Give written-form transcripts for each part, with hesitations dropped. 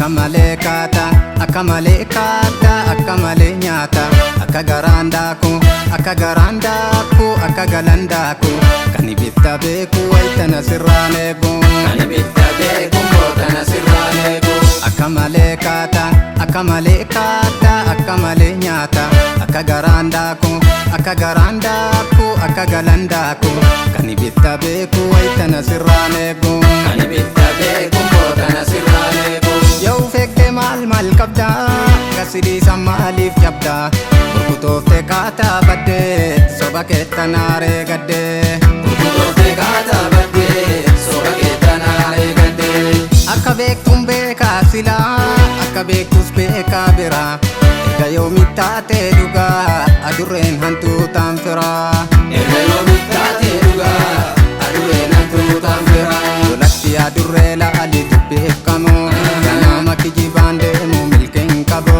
akka malee kaata akka malee nyaata akka garandaku akka garandaku akka galandaku kan ibitta beeku waytana sirraneeku kan ibitta beeku mootana sirraneeku akka malee kaata akka malee kaata akka malee nyaata akka garandaku akka garandaku akka galandaku kan ibitta beeku waytana sirraneeku kan ibitta beeku mootana sirraneeku Yoo fekke mal qabda gasidi samaliif jabda Burkutofte kaata badde soba keettanaare gadde Burkutofte kaata badde soba keettanaare gadde Akka beektuun beekaa sila akka beektus beekaa bira Erga yoomi taate dhugaa adurreen hantuutaan fira Erga yoomi taate dhugaa adurreen hantuutaan fira Lolatti adurree la'ali dubbeefkamu Kijibaan deemu milkeen qabu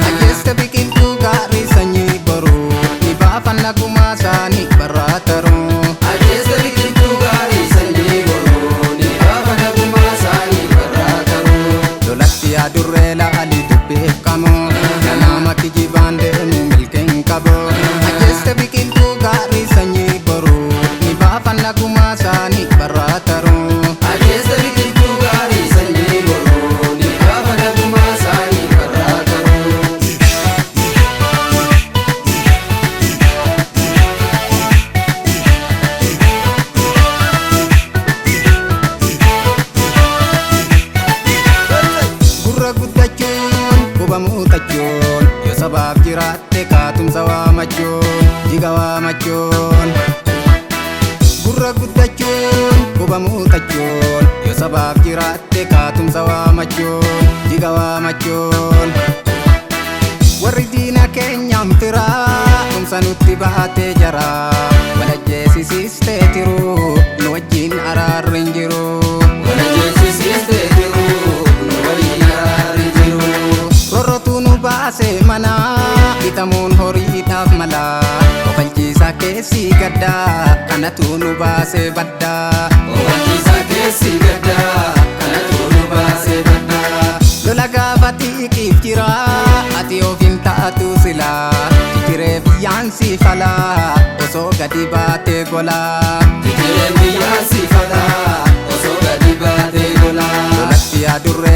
Ajjeesta biqiltuu gaarii sanyii boruu ni baafanna gumaa isaanii barraataru Ajjeesta biqiltuu gaarii sanyii boruu ni baafanna gumaa isaanii barraataru Lolatti adurree la'ali dubbeefkamu Ganama kijibaan deemu milkeen qabu Ajjeesta biqiltuu gaarii sanyii boruu ni baafanna gumaa isaanii barraataru Ajjeesta biqiltuu gaarii sanyii boruu Yo sabab jiraatte kaatumsa waamachuun jiga waamachuun Gurra guddachuun quba muuxachuun Yo sabab jiraatte kaatumsa waamachuun jiga waamachuun Warri diina keenyaan firaa tumsa nutti baatee jara walajjeesisiistee tiruu nu wajjin araarri hin jiru walajjeesisiistee tiruu nu wajjin araarri hin jiru Rorrotu nu baase mana bitamuun horiidhaaf mala Ofalchiisa keessi gadda kanatu nu baase badda Ofalchiisa keessi gadda kanatu nu baase badda Lola gaafa xiiqiif jira ati of hin taatu sila Jijiree biyyaan si fala osoo gadi baatee gola Jijiree biyyaan si fala osoo gadi baatee gola Lolatti adurree